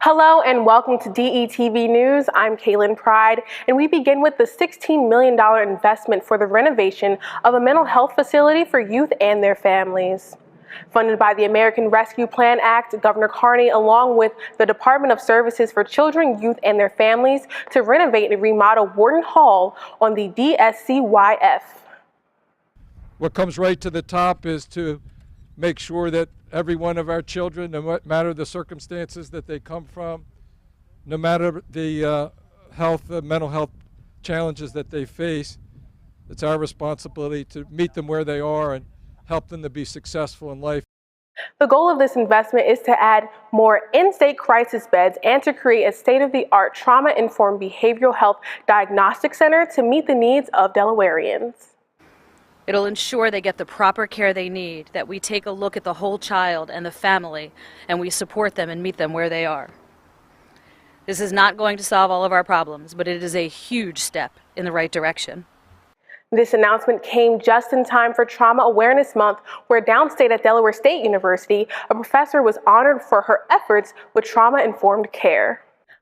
Hello and welcome to DETV News. I'm Kaylynn Pride, and we begin with the $16 million investment for the renovation of a mental health facility for youth and their families. Funded by the American Rescue Plan Act, Governor Carney, along with the Department of Services for Children, Youth, and their Families, to renovate and remodel Wharton Hall on the DSCYF. What comes right to the top is to make sure that every one of our children, no matter the circumstances that they come from, no matter the mental health challenges that they face, it's our responsibility to meet them where they are and help them to be successful in life. The goal of this investment is to add more in-state crisis beds and to create a state-of-the-art trauma-informed behavioral health diagnostic center to meet the needs of Delawareans. It'll ensure they get the proper care they need, that we take a look at the whole child and the family, and we support them and meet them where they are. This is not going to solve all of our problems, but it is a huge step in the right direction. This announcement came just in time for Trauma Awareness Month, where downstate at Delaware State University, a professor was honored for her efforts with trauma-informed care.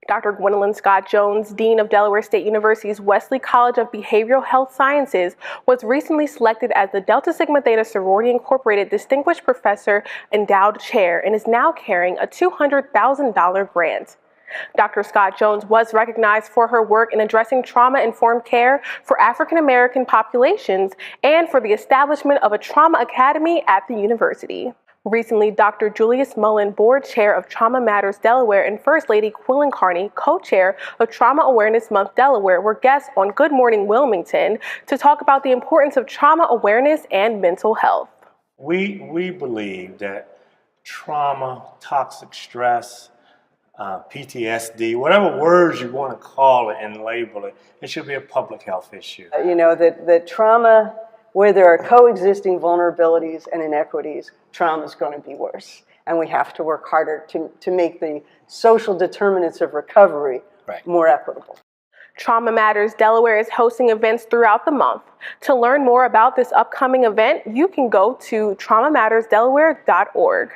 Dr. Gwendolyn Scott Jones, Dean of Delaware State University's Wesley College of Behavioral Health Sciences, was recently selected as the Delta Sigma Theta Sorority Incorporated Distinguished Professor Endowed Chair and is now carrying a $200,000 grant. Dr. Scott Jones was recognized for her work in addressing trauma-informed care for African American populations and for the establishment of a trauma academy at the university. Recently, Dr. Julius Mullen, Board Chair of Trauma Matters Delaware, and First Lady Kaylynn Carney, Co-Chair of Trauma Awareness Month Delaware, were guests on Good Morning Wilmington to talk about the importance of trauma awareness and mental health. We believe that trauma, toxic stress, PTSD, whatever words you want to call it and label it, it should be a public health issue. You know, that trauma, where there are coexisting vulnerabilities and inequities, trauma is going to be worse. And we have to work harder to make the social determinants of recovery more equitable. Trauma Matters Delaware is hosting events throughout the month. To learn more about this upcoming event, you can go to traumamattersdelaware.org.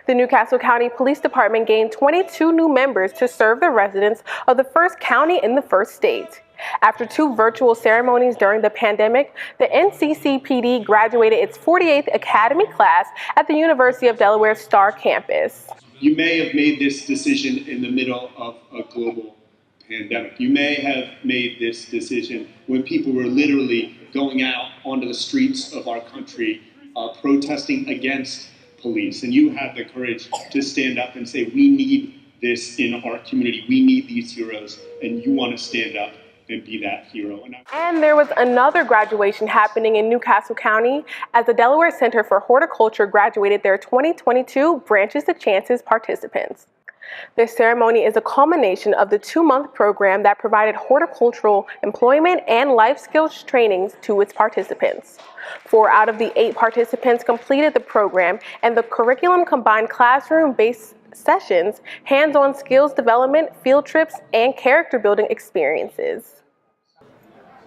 The Newcastle County Police Department gained 22 new members to serve the residents of the first county in the first state. After 2 virtual ceremonies during the pandemic, the NCCPD graduated its 48th Academy class at the University of Delaware's Star campus. You may have made this decision in the middle of a global pandemic. You may have made this decision when people were literally going out onto the streets of our country protesting against police, and you had the courage to stand up and say, we need this in our community, we need these heroes, and you want to stand up and be that hero. And there was another graduation happening in Newcastle County as the Delaware Center for Horticulture graduated their 2022 Branches to Chances participants. This ceremony is a culmination of the 2-month program that provided horticultural employment and life skills trainings to its participants. 4 out of the 8 participants completed the program, and the curriculum combined classroom-based sessions, hands-on skills development, field trips, and character-building experiences.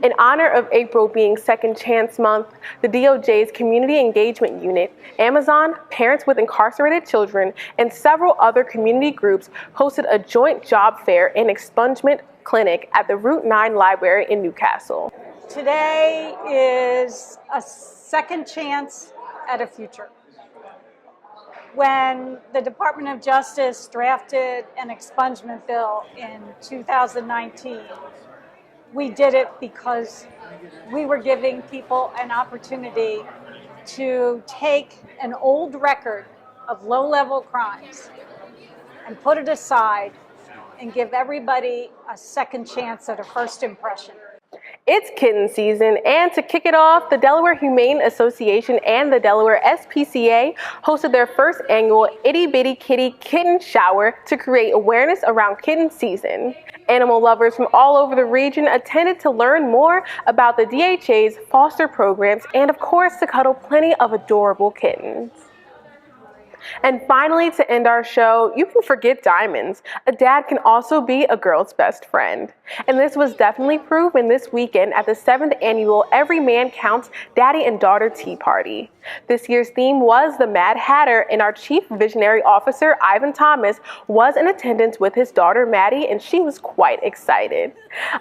In honor of April being Second Chance Month, the DOJ's Community Engagement Unit, Amazon, Parents with Incarcerated Children, and several other community groups hosted a joint job fair and expungement clinic at the Route 9 Library in Newcastle. Today is a second chance at a future. When the Department of Justice drafted an expungement bill in 2019, we did it because we were giving people an opportunity to take an old record of low-level crimes and put it aside and give everybody a second chance at a first impression. It's kitten season, and to kick it off, the Delaware Humane Association and the Delaware SPCA hosted their first annual Itty Bitty Kitty Kitten Shower to create awareness around kitten season. Animal lovers from all over the region attended to learn more about the DHA's foster programs and, of course, to cuddle plenty of adorable kittens. And finally, to end our show, you can forget diamonds. A dad can also be a girl's best friend. And this was definitely proven this weekend at the 7th annual Every Man Counts Daddy and Daughter Tea Party. This year's theme was the Mad Hatter, and our Chief Visionary Officer, Ivan Thomas, was in attendance with his daughter, Maddie, and she was quite excited.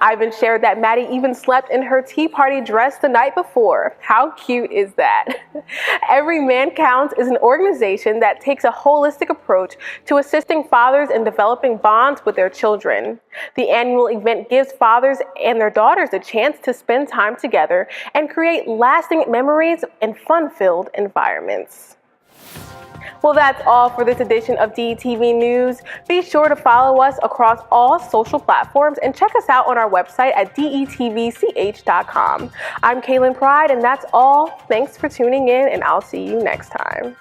Ivan shared that Maddie even slept in her tea party dress the night before. How cute is that? Every Man Counts is an organization that takes a holistic approach to assisting fathers in developing bonds with their children. The annual event gives fathers and their daughters a chance to spend time together and create lasting memories and fun-filled environments. Well, that's all for this edition of DETV News. Be sure to follow us across all social platforms and check us out on our website at detvch.com. I'm Kaylynn Pride, and that's all. Thanks for tuning in, and I'll see you next time.